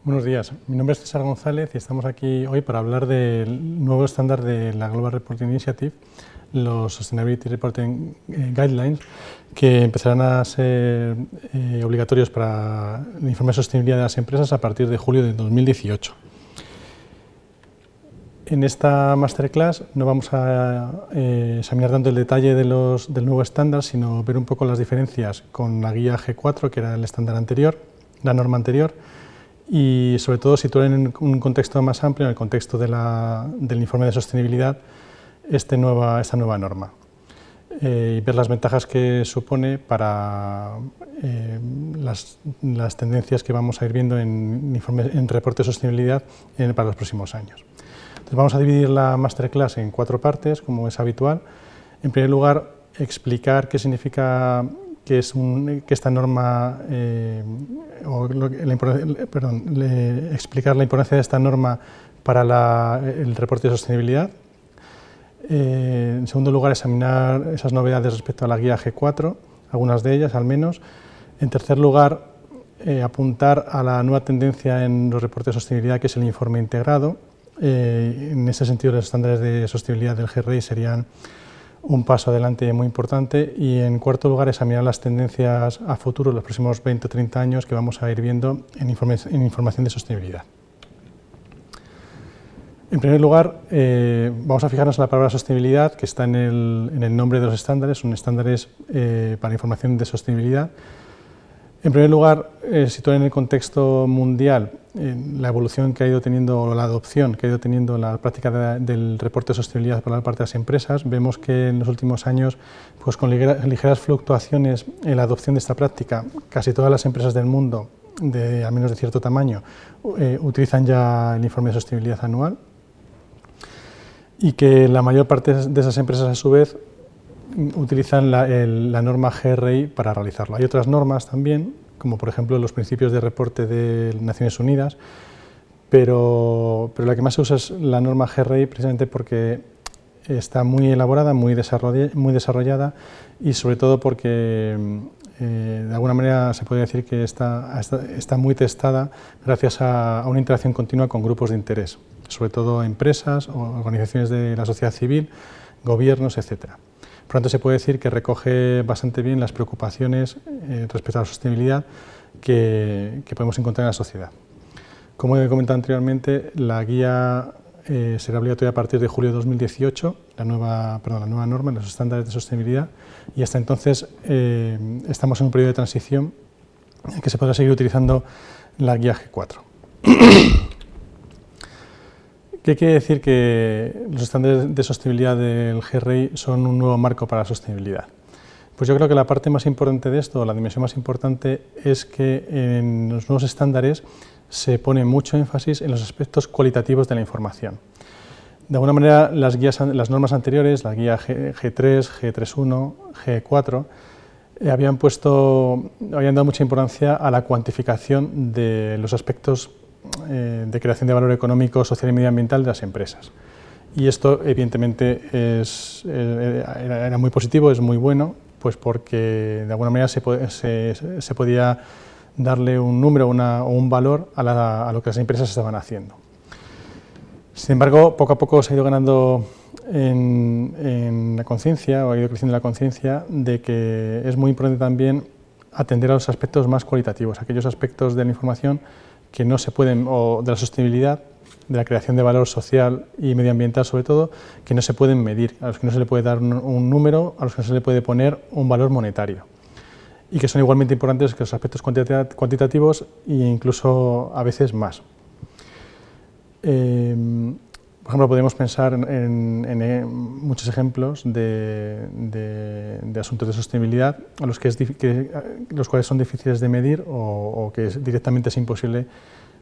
Buenos días, mi nombre es César González y estamos aquí hoy para hablar del nuevo estándar de la Global Reporting Initiative, los Sustainability Reporting Guidelines, que empezarán a ser obligatorios para el informe de sostenibilidad de las empresas a partir de julio de 2018. En esta masterclass no vamos a examinar tanto el detalle del nuevo estándar, sino ver un poco las diferencias con la guía G4, que era el estándar anterior, la norma anterior, y sobre todo situar en un contexto más amplio, en el contexto del informe de sostenibilidad, esta nueva norma, y ver las ventajas que supone para las tendencias que vamos a ir viendo en reporte de sostenibilidad para los próximos años. Entonces vamos a dividir la masterclass en 4 partes, como es habitual. En primer lugar, explicar qué significa que esta norma, explicar la importancia de esta norma para el reporte de sostenibilidad. En segundo lugar, examinar esas novedades respecto a la guía G4, algunas de ellas al menos. En tercer lugar, apuntar a la nueva tendencia en los reportes de sostenibilidad, que es el informe integrado. En ese sentido, los estándares de sostenibilidad del GRI serían un paso adelante muy importante. Y en cuarto lugar, examinar las tendencias a futuro, los próximos 20 o 30 años, que vamos a ir viendo en información de sostenibilidad. En primer lugar, vamos a fijarnos en la palabra sostenibilidad, que está en el nombre de los estándares. Son estándares para información de sostenibilidad. En primer lugar, situar en el contexto mundial la evolución que ha ido teniendo, o la adopción que ha ido teniendo la práctica del reporte de sostenibilidad por la parte de las empresas. Vemos que en los últimos años, pues con ligeras fluctuaciones en la adopción de esta práctica, casi todas las empresas del mundo, al menos de cierto tamaño, utilizan ya el informe de sostenibilidad anual, y que la mayor parte de esas empresas, a su vez, utilizan la norma GRI para realizarlo. Hay otras normas también, como por ejemplo los principios de reporte de Naciones Unidas, pero la que más se usa es la norma GRI, precisamente porque está muy elaborada, muy desarrollada, y sobre todo porque de alguna manera se puede decir que está muy testada gracias a una interacción continua con grupos de interés, sobre todo empresas o organizaciones de la sociedad civil, gobiernos, etcétera. Por lo tanto, se puede decir que recoge bastante bien las preocupaciones respecto a la sostenibilidad que podemos encontrar en la sociedad. Como he comentado anteriormente, la guía será obligatoria a partir de julio de 2018, la nueva norma, los estándares de sostenibilidad, y hasta entonces estamos en un periodo de transición en que se podrá seguir utilizando la guía G4. ¿Qué quiere decir que los estándares de sostenibilidad del GRI son un nuevo marco para la sostenibilidad? Pues yo creo que la parte más importante de esto, la dimensión más importante, es que en los nuevos estándares se pone mucho énfasis en los aspectos cualitativos de la información. De alguna manera, las normas anteriores, la guía G3, G3.1, G4, habían dado mucha importancia a la cuantificación de los aspectos de creación de valor económico, social y medioambiental de las empresas. Y esto, evidentemente, era muy positivo, es muy bueno, pues porque de alguna manera se podía darle un número o un valor a lo que las empresas estaban haciendo. Sin embargo, poco a poco se ha ido ganando en la conciencia, o ha ido creciendo la conciencia, de que es muy importante también atender a los aspectos más cualitativos, aquellos aspectos de la información que no se pueden, o de la sostenibilidad, de la creación de valor social y medioambiental sobre todo, que no se pueden medir, a los que no se le puede dar un número, a los que no se le puede poner un valor monetario, y que son igualmente importantes que los aspectos cuantitativos e incluso a veces más. Por ejemplo, podemos pensar en muchos ejemplos de asuntos de sostenibilidad a los cuales son difíciles de medir o que directamente es imposible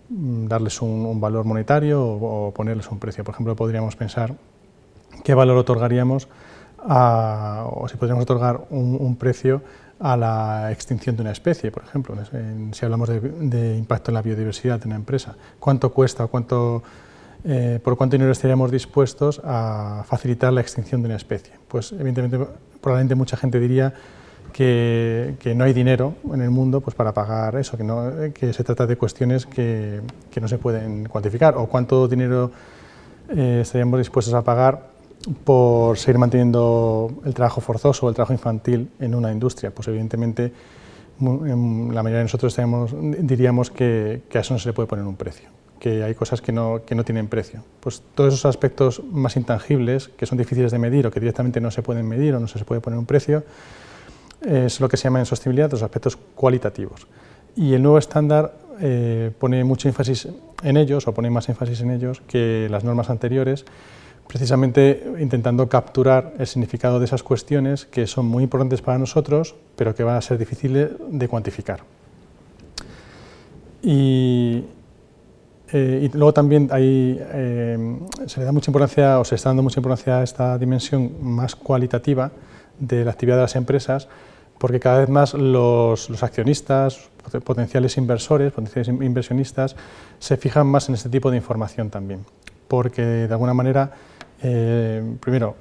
darles un valor monetario o ponerles un precio. Por ejemplo, podríamos pensar qué valor otorgaríamos o si podríamos otorgar un precio a la extinción de una especie, por ejemplo, si hablamos de impacto en la biodiversidad de una empresa. ¿Cuánto cuesta o por cuánto dinero estaríamos dispuestos a facilitar la extinción de una especie? Pues evidentemente, probablemente mucha gente diría que no hay dinero en el mundo pues, para pagar eso, que se trata de cuestiones que no se pueden cuantificar, o cuánto dinero estaríamos dispuestos a pagar por seguir manteniendo el trabajo forzoso o el trabajo infantil en una industria. Pues evidentemente la mayoría de nosotros diríamos que a eso no se le puede poner un precio, que hay cosas que no tienen precio. Pues todos esos aspectos más intangibles, que son difíciles de medir o que directamente no se pueden medir o no se puede poner un precio, es lo que se llama en sostenibilidad los aspectos cualitativos. Y el nuevo estándar pone mucho énfasis en ellos, o pone más énfasis en ellos que las normas anteriores, precisamente intentando capturar el significado de esas cuestiones que son muy importantes para nosotros, pero que van a ser difíciles de cuantificar. Y luego también se le da mucha importancia, o se está dando mucha importancia a esta dimensión más cualitativa de la actividad de las empresas, porque cada vez más los accionistas, potenciales inversores, potenciales inversionistas, se fijan más en este tipo de información también, porque de alguna manera, primero,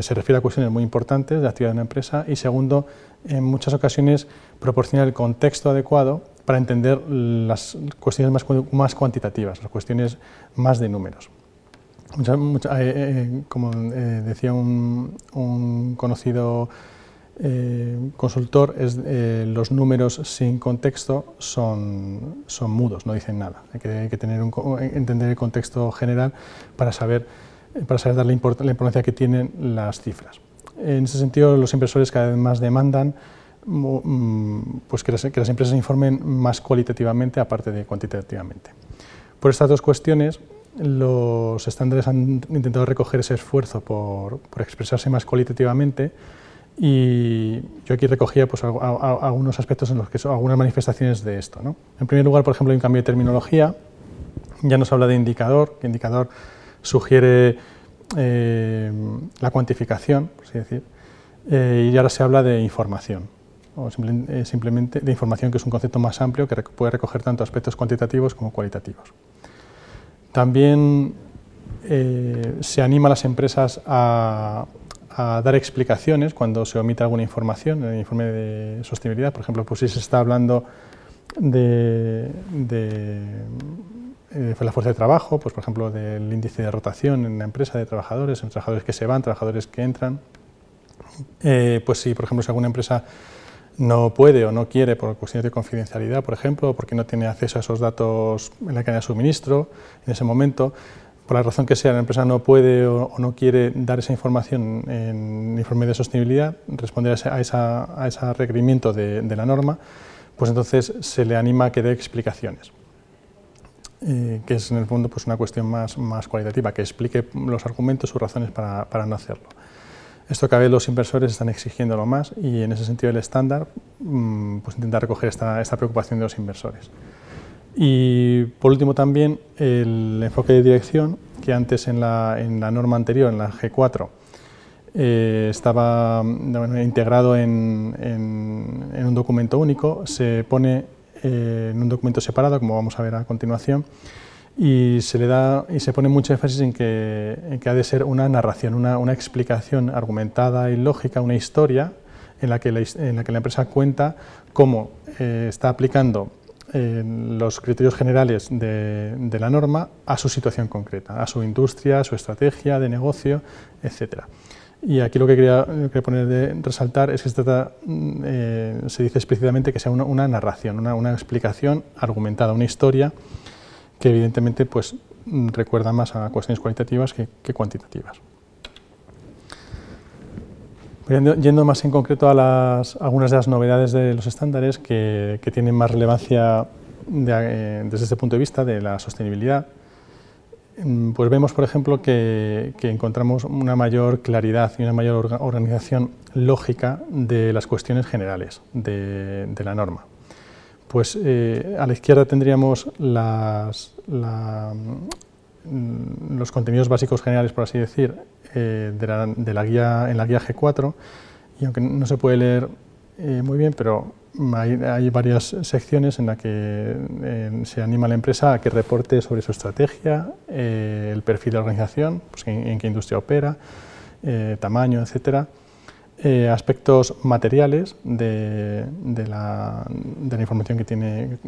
se refiere a cuestiones muy importantes de la actividad de una empresa, y segundo, en muchas ocasiones proporciona el contexto adecuado para entender las cuestiones más cuantitativas, las cuestiones más de números. Como decía un conocido consultor, los números sin contexto son mudos, no dicen nada. Hay que entender el contexto general para saber dar la importancia que tienen las cifras. En ese sentido, los inversores cada vez más demandan pues que las empresas informen más cualitativamente, aparte de cuantitativamente. Por estas dos cuestiones, los estándares han intentado recoger ese esfuerzo por expresarse más cualitativamente, y yo aquí recogía pues, algunos aspectos en los que son algunas manifestaciones de esto, ¿no? En primer lugar, por ejemplo, hay un cambio de terminología. Ya no se habla de indicador, que indicador sugiere la cuantificación, por así decir, y ahora se habla de información, o simplemente de información, que es un concepto más amplio que puede recoger tanto aspectos cuantitativos como cualitativos. También se anima a las empresas a dar explicaciones cuando se omite alguna información en el informe de sostenibilidad. Por ejemplo, pues si se está hablando de la fuerza de trabajo, pues por ejemplo del índice de rotación en la empresa de trabajadores, en trabajadores que se van, trabajadores que entran, pues si por ejemplo si alguna empresa no puede o no quiere, por cuestiones de confidencialidad, por ejemplo, porque no tiene acceso a esos datos en la cadena de suministro en ese momento, por la razón que sea, la empresa no puede o no quiere dar esa información en el informe de sostenibilidad, responder a ese requerimiento de la norma, pues entonces se le anima a que dé explicaciones, que es en el fondo pues una cuestión más cualitativa, que explique los argumentos, sus razones para no hacerlo. Esto cada vez los inversores están exigiéndolo más, y en ese sentido el estándar pues intenta recoger esta preocupación de los inversores. Y por último también el enfoque de dirección, que antes en la norma anterior, en la G4, estaba integrado en un documento único, se pone en un documento separado, como vamos a ver a continuación, y se pone mucho énfasis en que ha de ser una narración, una explicación argumentada y lógica, una historia en la que la empresa cuenta cómo está aplicando los criterios generales de la norma a su situación concreta, a su industria, a su estrategia de negocio, etc. Y aquí lo que quería resaltar es que se dice explícitamente que sea una narración, una explicación argumentada, una historia que evidentemente pues, recuerda más a cuestiones cualitativas que cuantitativas. Yendo más en concreto a algunas de las novedades de los estándares que tienen más relevancia desde este punto de vista de la sostenibilidad, pues vemos, por ejemplo, que encontramos una mayor claridad y una mayor organización lógica de las cuestiones generales de la norma. Pues a la izquierda tendríamos los contenidos básicos generales, por así decir, en la guía G4, y aunque no se puede leer muy bien, pero hay varias secciones en las que se anima a la empresa a que reporte sobre su estrategia, el perfil de la organización, pues en qué industria opera, tamaño, etcétera, aspectos materiales de la información que tiene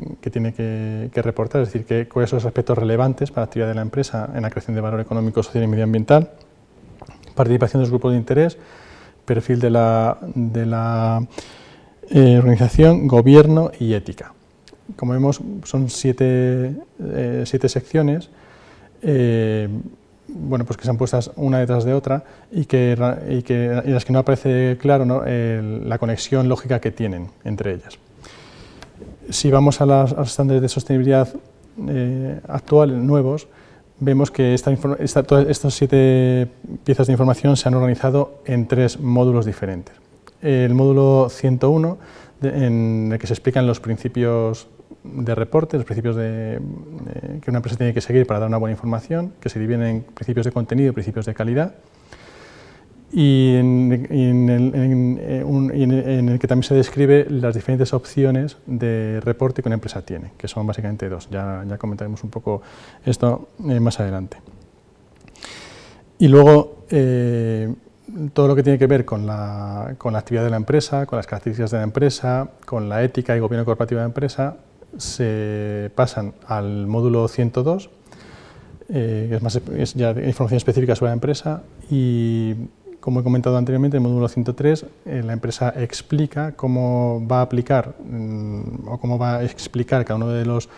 que reportar, es decir, cuáles son los aspectos relevantes para la actividad de la empresa en la creación de valor económico, social y medioambiental, participación de los grupos de interés, perfil de la organización, gobierno y ética. Como vemos, son siete secciones pues que están puestas una detrás de otra y en las que no aparece claro, ¿no?, la conexión lógica que tienen entre ellas. Si vamos a los estándares de sostenibilidad actuales, nuevos, vemos que todas estas 7 piezas de información se han organizado en 3 módulos diferentes. El módulo 101, en el que se explican los principios de reporte, los principios que una empresa tiene que seguir para dar una buena información, que se dividen en principios de contenido y principios de calidad, y en el que también se describe las diferentes opciones de reporte que una empresa tiene, que son básicamente 2. Ya comentaremos un poco esto más adelante. Y luego todo lo que tiene que ver con la actividad de la empresa, con las características de la empresa, con la ética y gobierno corporativo de la empresa, se pasan al módulo 102, que es ya información específica sobre la empresa, y como he comentado anteriormente, en el módulo 103 la empresa explica cómo va a aplicar o cómo va a explicar cada uno de los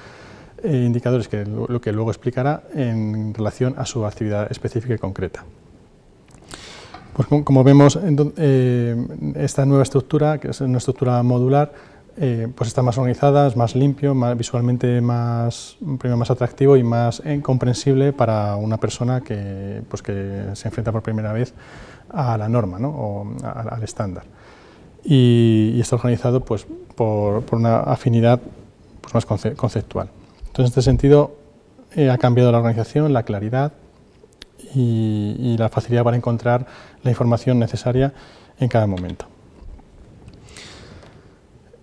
indicadores lo que luego explicará en relación a su actividad específica y concreta. Pues como vemos, esta nueva estructura, que es una estructura modular, pues está más organizada, es más limpio, visualmente más atractivo y más comprensible para una persona que se enfrenta por primera vez a la norma, ¿no?, o al estándar. Y está organizado pues, por una afinidad pues, más conceptual. Entonces, en este sentido, ha cambiado la organización, la claridad y la facilidad para encontrar la información necesaria en cada momento.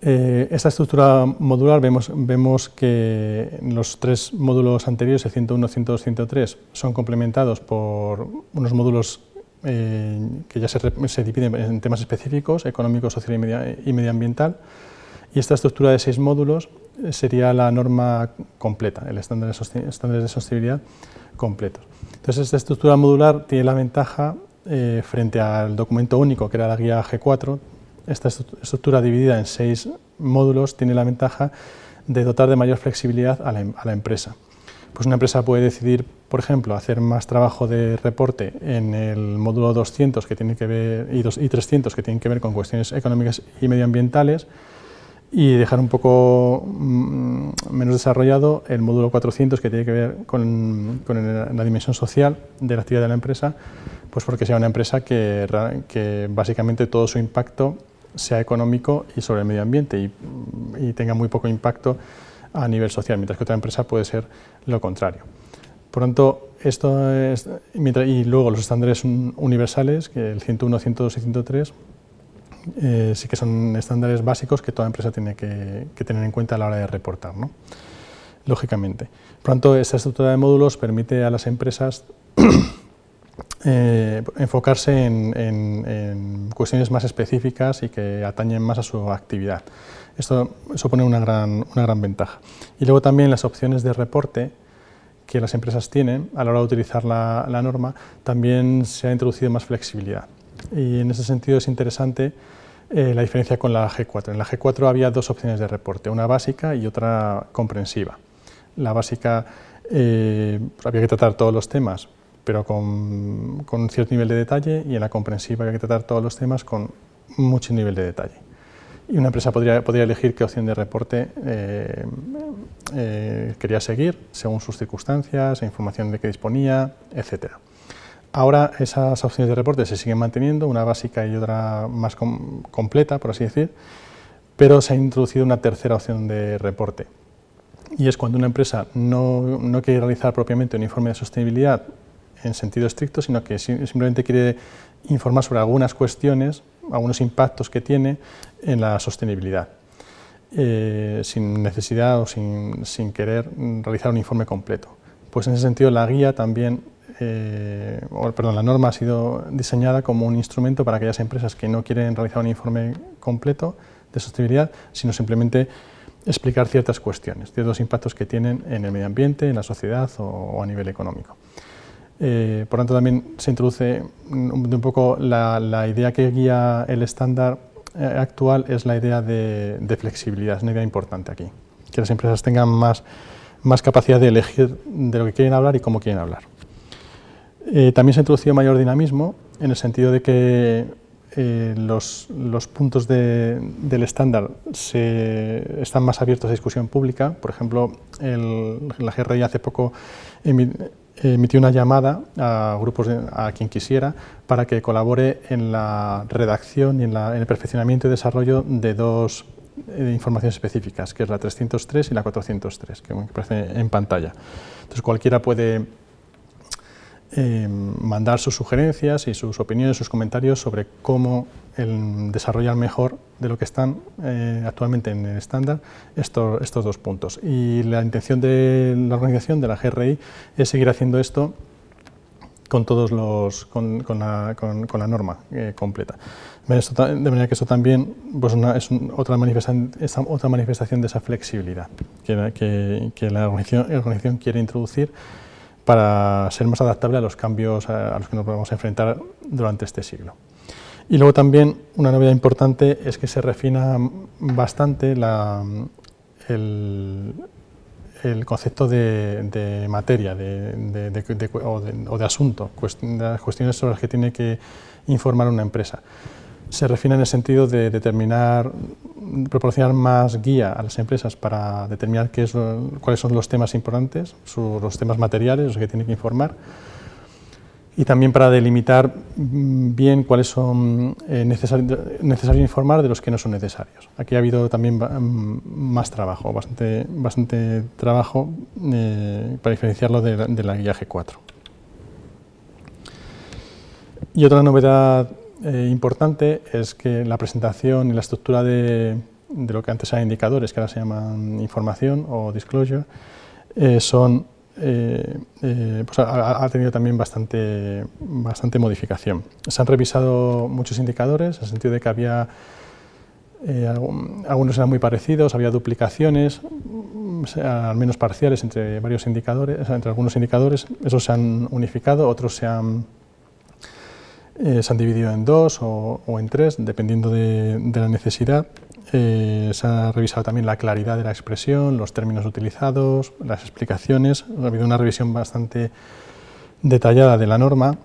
Esta estructura modular vemos que los 3 módulos anteriores, el 101, 102, 103, son complementados por unos módulos que ya se dividen en temas específicos, económico, social y medioambiental, y esta estructura de 6 módulos sería la norma completa, el estándar de sostenibilidad completos. Entonces, esta estructura modular tiene la ventaja frente al documento único, que era la guía G4. Esta estructura dividida en 6 módulos tiene la ventaja de dotar de mayor flexibilidad a la empresa. Pues una empresa puede decidir, por ejemplo, hacer más trabajo de reporte en el módulo 200 que tiene que ver, y 300 que tienen que ver con cuestiones económicas y medioambientales, y dejar un poco menos desarrollado el módulo 400 que tiene que ver con la dimensión social de la actividad de la empresa, pues porque sea una empresa que básicamente todo su impacto sea económico y sobre el medio ambiente y tenga muy poco impacto a nivel social, mientras que otra empresa puede ser lo contrario. Por tanto, y luego los estándares universales, que el 101, 102 y 103, sí que son estándares básicos que toda empresa tiene que tener en cuenta a la hora de reportar, ¿no?, lógicamente. Por tanto, esta estructura de módulos permite a las empresas enfocarse en cuestiones más específicas y que atañen más a su actividad. Esto supone una gran ventaja. Y luego también las opciones de reporte que las empresas tienen a la hora de utilizar la norma, también se ha introducido más flexibilidad. Y en ese sentido es interesante la diferencia con la G4. En la G4 había 2 opciones de reporte, una básica y otra comprensiva. La básica había que tratar todos los temas, pero con un cierto nivel de detalle, y en la comprensiva había que tratar todos los temas con mucho nivel de detalle. Y una empresa podría elegir qué opción de reporte quería seguir, según sus circunstancias, la información de que disponía, etc. Ahora esas opciones de reporte se siguen manteniendo, una básica y otra más completa, por así decir, pero se ha introducido una tercera opción de reporte. Y es cuando una empresa no quiere realizar propiamente un informe de sostenibilidad en sentido estricto, sino que simplemente quiere informar sobre algunas cuestiones, algunos impactos que tiene en la sostenibilidad, sin necesidad o sin querer realizar un informe completo. Pues en ese sentido la guía también la norma ha sido diseñada como un instrumento para aquellas empresas que no quieren realizar un informe completo de sostenibilidad, sino simplemente explicar ciertas cuestiones, ciertos impactos que tienen en el medio ambiente, en la sociedad o a nivel económico. Por tanto, también se introduce un poco la idea que guía el estándar actual, es la idea de flexibilidad, es una idea importante aquí, que las empresas tengan más capacidad de elegir de lo que quieren hablar y cómo quieren hablar. También se ha introducido mayor dinamismo, en el sentido de que los puntos del estándar están más abiertos a discusión pública. Por ejemplo, la GRI hace poco emitió una llamada a grupos, a quien quisiera, para que colabore en la redacción y en el perfeccionamiento y desarrollo de dos informaciones específicas, que es la 303 y la 403, que aparece en pantalla. Entonces cualquiera puede mandar sus sugerencias y sus opiniones, sus comentarios sobre cómo desarrollar mejor de lo que están actualmente en el estándar estos dos puntos. Y la intención de la organización, de la GRI, es seguir haciendo esto con la norma completa. De manera que esto también pues es otra manifestación de esa flexibilidad que la organización quiere introducir para ser más adaptable a los cambios a los que nos vamos a enfrentar durante este siglo. Y luego también una novedad importante es que se refina bastante el concepto de materia o de asunto, las cuestiones sobre las que tiene que informar una empresa. Se refina en el sentido de proporcionar más guía a las empresas para determinar cuáles son los temas importantes, los temas materiales, los que tienen que informar, y también para delimitar bien cuáles son necesarios informar de los que no son necesarios. Aquí ha habido también más trabajo, bastante trabajo para diferenciarlo de la guía G4. Y otra novedad importante es que la presentación y la estructura de lo que antes eran indicadores, que ahora se llaman información o disclosure, pues ha tenido también bastante modificación. Se han revisado muchos indicadores, en el sentido de que había algunos eran muy parecidos, había duplicaciones, al menos parciales, entre varios indicadores, entre algunos indicadores. Esos se han unificado, otros se han dividido en dos o en tres, dependiendo de la necesidad. Se ha revisado también la claridad de la expresión, los términos utilizados, las explicaciones. Ha habido una revisión bastante detallada de la norma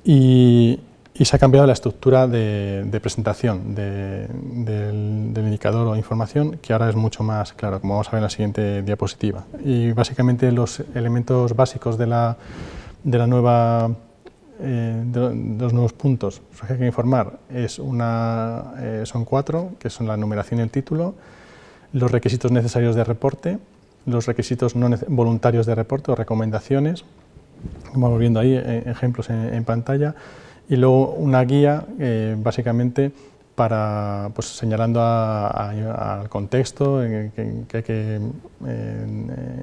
y se ha cambiado la estructura de presentación del indicador o información, que ahora es mucho más claro, como vamos a ver en la siguiente diapositiva. Y básicamente los elementos básicos de los nuevos puntos que hay que informar son 4, que son la numeración y el título, los requisitos necesarios de reporte, los requisitos voluntarios de reporte o recomendaciones, como vamos viendo ahí ejemplos en pantalla, y luego una guía básicamente para señalando al contexto que hay que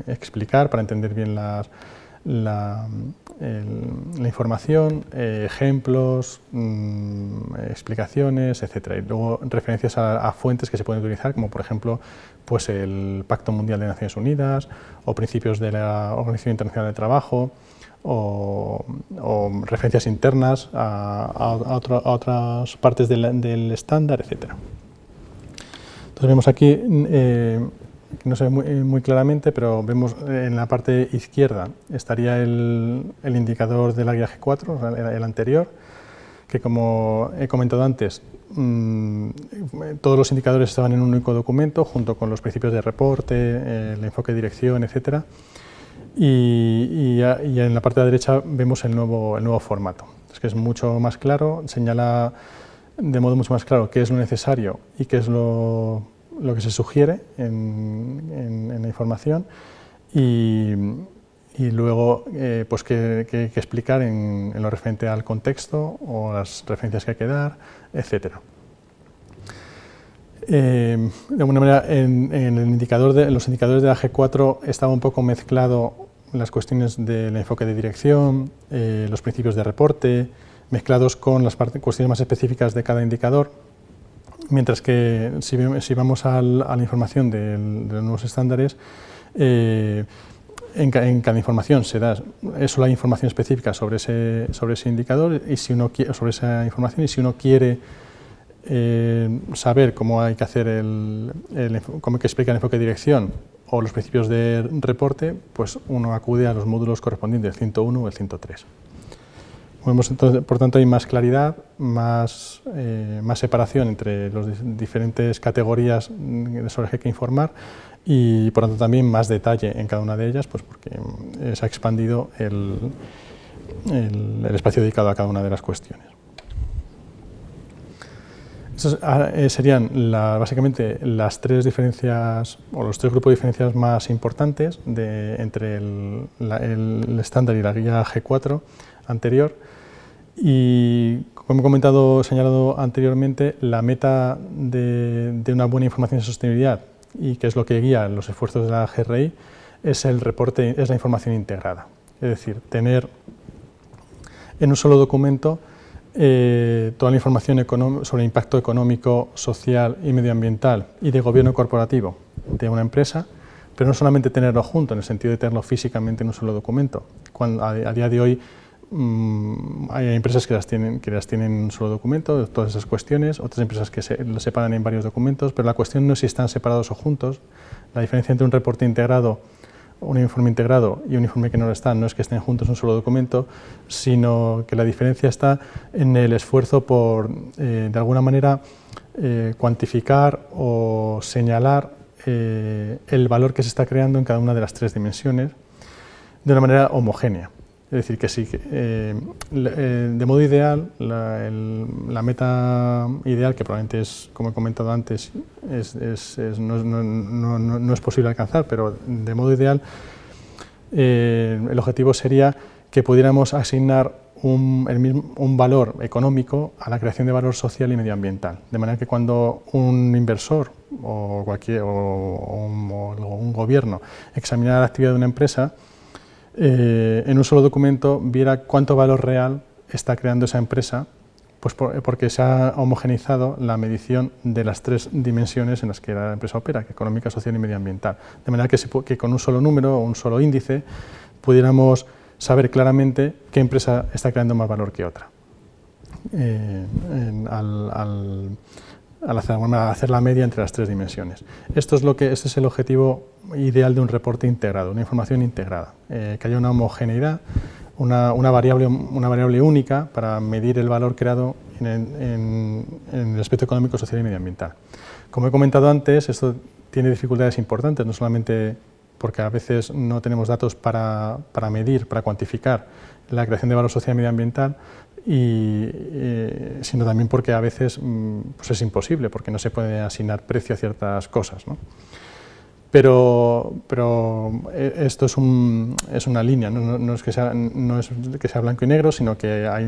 explicar para entender bien la información, ejemplos, explicaciones, etc. Y luego referencias a fuentes que se pueden utilizar, como por ejemplo pues el Pacto Mundial de Naciones Unidas o principios de la Organización Internacional del Trabajo o referencias internas a otras partes del estándar, etc. Entonces vemos aquí, no se ve muy claramente, pero vemos en la parte izquierda estaría el indicador de la guía G4, el anterior, que como he comentado antes, todos los indicadores estaban en un único documento, junto con los principios de reporte, el enfoque de dirección, etc. Y en la parte de la derecha vemos el nuevo formato, es que es mucho más claro, señala de modo mucho más claro qué es lo necesario y qué es lo que se sugiere en la información y luego pues que explicar en lo referente al contexto o las referencias que hay que dar, etc. De alguna manera en los indicadores de la G4 estaba un poco mezclado las cuestiones del enfoque de dirección, los principios de reporte, mezclados con las cuestiones más específicas de cada indicador, mientras que si vamos a la información de los nuevos estándares, en cada información se da solo hay información específica sobre ese indicador y si uno quiere, sobre esa información, y si uno quiere saber cómo hay que hacer cómo hay que explicar el enfoque de dirección o los principios de reporte, pues uno acude a los módulos correspondientes, el 101 o el 103. Entonces, por tanto, hay más claridad, más separación entre las diferentes categorías sobre las que hay que informar y, por tanto, también más detalle en cada una de ellas, pues porque se ha expandido el espacio dedicado a cada una de las cuestiones. Esas serían básicamente las tres diferencias o los tres grupos de diferencias más importantes entre el estándar y la guía G4 anterior. Y como he señalado anteriormente, la meta de una buena información de sostenibilidad, y que es lo que guía los esfuerzos de la GRI, es el reporte, es la información integrada. Es decir, tener en un solo documento toda la información sobre el impacto económico, social y medioambiental y de gobierno corporativo de una empresa, pero no solamente tenerlo junto, en el sentido de tenerlo físicamente en un solo documento. A día de hoy hay empresas que las tienen en un solo documento, todas esas cuestiones, otras empresas que lo separan en varios documentos, pero la cuestión no es si están separados o juntos. La diferencia entre un reporte integrado, un informe integrado y un informe que no lo está, no es que estén juntos en un solo documento, sino que la diferencia está en el esfuerzo por, de alguna manera, cuantificar o señalar el valor que se está creando en cada una de las tres dimensiones de una manera homogénea. Es decir, que sí, de modo ideal, la meta ideal, que probablemente es, como he comentado antes, no es posible alcanzar, pero de modo ideal el objetivo sería que pudiéramos asignar un valor económico a la creación de valor social y medioambiental, de manera que cuando un inversor o un gobierno examinara la actividad de una empresa, en un solo documento viera cuánto valor real está creando esa empresa, pues porque se ha homogeneizado la medición de las tres dimensiones en las que la empresa opera, que económica, social y medioambiental. De manera que con un solo número o un solo índice pudiéramos saber claramente qué empresa está creando más valor que otra. Al hacer la media entre las tres dimensiones. Este es el objetivo ideal de un reporte integrado, una información integrada, que haya una homogeneidad, una variable única para medir el valor creado en el aspecto económico, social y medioambiental. Como he comentado antes, esto tiene dificultades importantes, no solamente porque a veces no tenemos datos para medir, para cuantificar la creación de valor social y medioambiental, sino también porque a veces pues es imposible, porque no se puede asignar precio a ciertas cosas, ¿no? Pero esto es una línea, no es que sea blanco y negro, sino que hay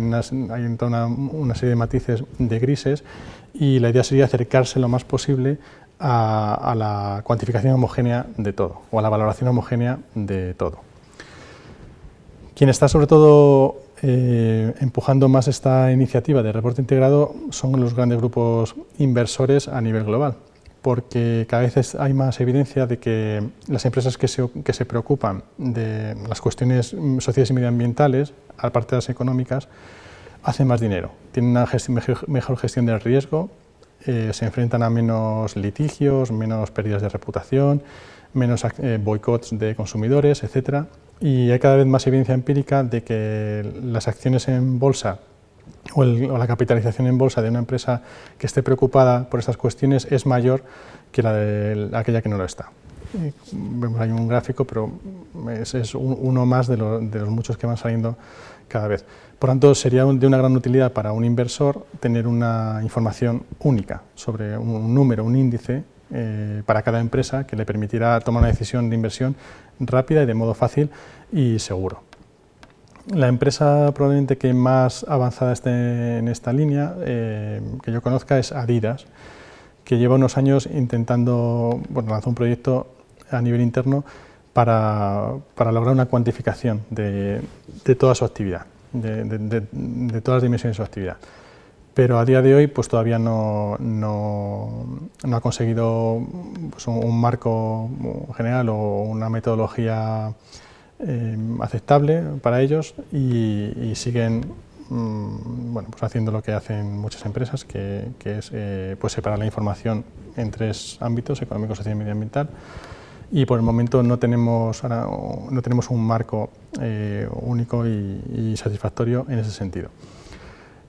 toda una serie de matices de grises, y la idea sería acercarse lo más posible a la cuantificación homogénea de todo, o a la valoración homogénea de todo. Quien está sobre todo empujando más esta iniciativa de reporte integrado son los grandes grupos inversores a nivel global, porque cada vez hay más evidencia de que las empresas que se preocupan de las cuestiones sociales y medioambientales, aparte de las económicas, hacen más dinero, tienen una mejor gestión del riesgo, se enfrentan a menos litigios, menos pérdidas de reputación, menos boicots de consumidores, etcétera. Y hay cada vez más evidencia empírica de que las acciones en bolsa o la capitalización en bolsa de una empresa que esté preocupada por estas cuestiones es mayor que la de aquella que no lo está. Vemos ahí un gráfico, pero es uno más de los muchos que van saliendo cada vez. Por tanto, sería de una gran utilidad para un inversor tener una información única sobre un número, un índice, para cada empresa, que le permitirá tomar una decisión de inversión rápida y de modo fácil y seguro. La empresa probablemente que más avanzada esté en esta línea, que yo conozca, es Adidas, que lleva unos años intentando, lanzó un proyecto a nivel interno para lograr una cuantificación de toda su actividad, de todas las dimensiones de su actividad. Pero a día de hoy pues todavía no ha conseguido pues, un marco general o una metodología aceptable para ellos y siguen bueno, pues haciendo lo que hacen muchas empresas, que es pues separar la información en tres ámbitos: económico, social y medioambiental. Y por el momento no tenemos un marco único y satisfactorio en ese sentido.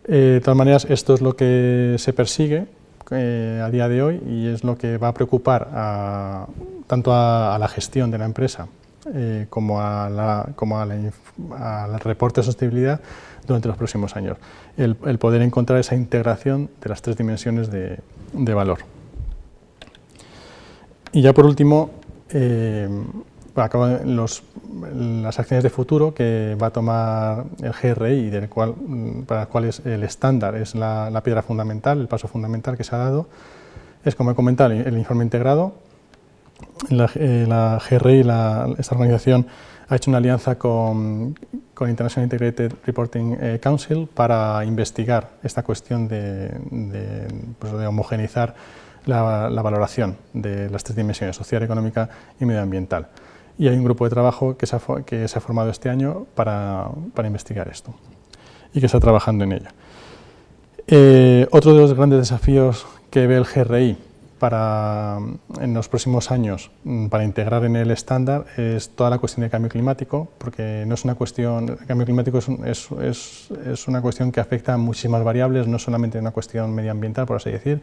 De todas maneras, esto es lo que se persigue a día de hoy y es lo que va a preocupar tanto a la gestión de la empresa como al reporte de sostenibilidad durante los próximos años. El poder encontrar esa integración de las tres dimensiones de valor. Y ya por último, acaban las acciones de futuro que va a tomar el GRI, para el cual el estándar es la piedra fundamental, el paso fundamental que se ha dado. Es, como he comentado, el informe integrado. La GRI, esta organización, ha hecho una alianza con International Integrated Reporting Council para investigar esta cuestión de homogeneizar la valoración de las tres dimensiones: social, económica y medioambiental. Y hay un grupo de trabajo que se ha formado este año para investigar esto y que está trabajando en ello. Otro de los grandes desafíos que ve el GRI en los próximos años para integrar en el estándar es toda la cuestión del cambio climático, porque no es una cuestión, el cambio climático es una cuestión que afecta a muchísimas variables, no solamente una cuestión medioambiental, por así decir,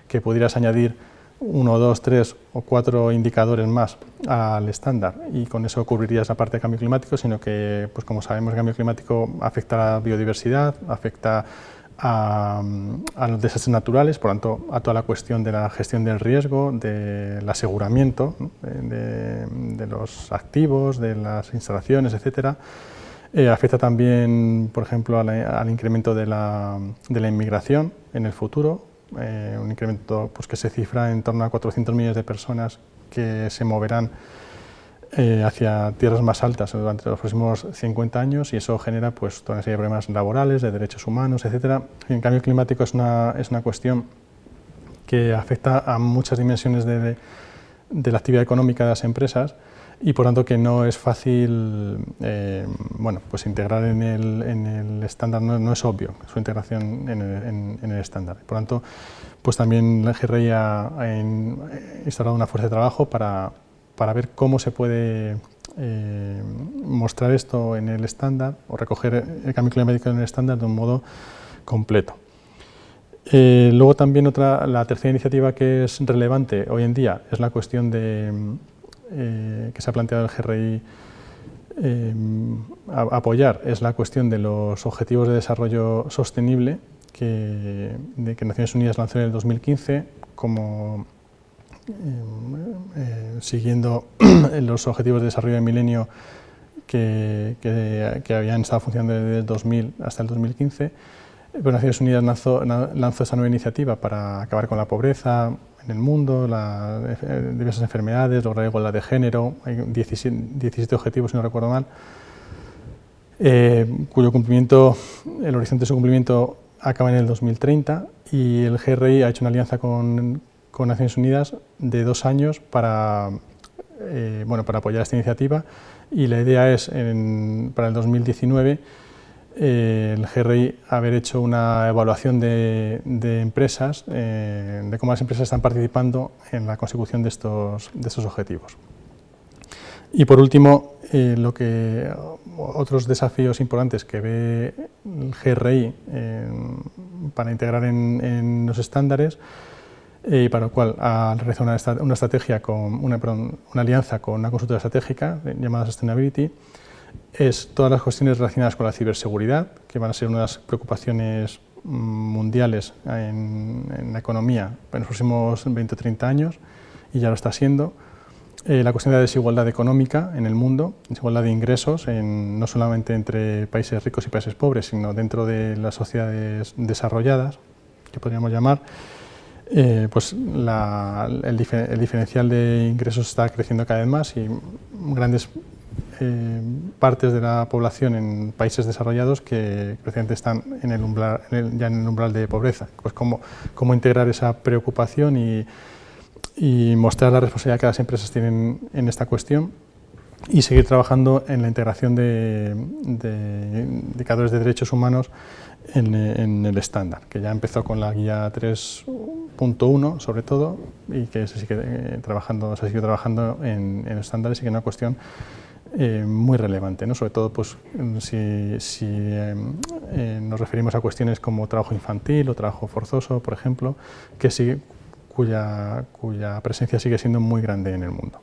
que pudieras añadir 1, 2, 3 o 4 indicadores más al estándar y con eso cubrirías la parte de cambio climático, sino que, pues como sabemos, el cambio climático afecta a la biodiversidad, afecta a los desastres naturales, por lo tanto a toda la cuestión de la gestión del riesgo, del aseguramiento, ¿no?, de los activos, de las instalaciones, etcétera. Afecta también, por ejemplo, al incremento de la inmigración en el futuro, un incremento pues, que se cifra en torno a 400 millones de personas que se moverán hacia tierras más altas durante los próximos 50 años, y eso genera pues, toda una serie de problemas laborales, de derechos humanos, etc. El cambio climático es una cuestión que afecta a muchas dimensiones de la actividad económica de las empresas y por tanto que no es fácil bueno, pues integrar en el estándar, no es obvio su integración en el estándar. Por tanto, pues también la GRI ha instalado una fuerza de trabajo para ver cómo se puede mostrar esto en el estándar o recoger el cambio climático en el estándar de un modo completo. Luego también la tercera iniciativa que es relevante hoy en día es la cuestión que se ha planteado el GRI apoyar, es la cuestión de los Objetivos de Desarrollo Sostenible que Naciones Unidas lanzó en el 2015 como siguiendo los Objetivos de Desarrollo del Milenio que habían estado funcionando desde el 2000 hasta el 2015. Pero Naciones Unidas lanzó esa nueva iniciativa para acabar con la pobreza en el mundo, diversas enfermedades, lograr igualdad de género. Hay 17 objetivos, si no recuerdo mal, cuyo cumplimiento, el horizonte de su cumplimiento acaba en el 2030, y el GRI ha hecho una alianza con Naciones Unidas de 2 años para apoyar esta iniciativa, y la idea es para el 2019 el GRI haber hecho una evaluación de empresas, de cómo las empresas están participando en la consecución de estos objetivos. Y por último, otros desafíos importantes que ve el GRI para integrar en los estándares, y para lo cual ha realizado una alianza con una consultora estratégica llamada Sustainability, es todas las cuestiones relacionadas con la ciberseguridad, que van a ser una de las preocupaciones mundiales en la economía en los próximos 20 o 30 años, y ya lo está siendo. La cuestión de la desigualdad económica en el mundo, desigualdad de ingresos, no solamente entre países ricos y países pobres, sino dentro de las sociedades desarrolladas, que podríamos llamar. pues el diferencial de ingresos está creciendo cada vez más y grandes partes de la población en países desarrollados que precisamente están en el umbral, ya en el umbral de pobreza. Pues cómo integrar esa preocupación y mostrar la responsabilidad que las empresas tienen en esta cuestión y seguir trabajando en la integración de indicadores de derechos humanos en el estándar, que ya empezó con la guía 3.1 sobre todo y que se sigue trabajando en estándares y que es una cuestión muy relevante, ¿no? Sobre todo pues, si nos referimos a cuestiones como trabajo infantil o trabajo forzoso, por ejemplo, cuya presencia sigue siendo muy grande en el mundo.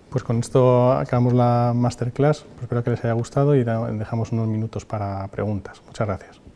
Pues con esto acabamos la masterclass, espero que les haya gustado y dejamos unos minutos para preguntas. Muchas gracias.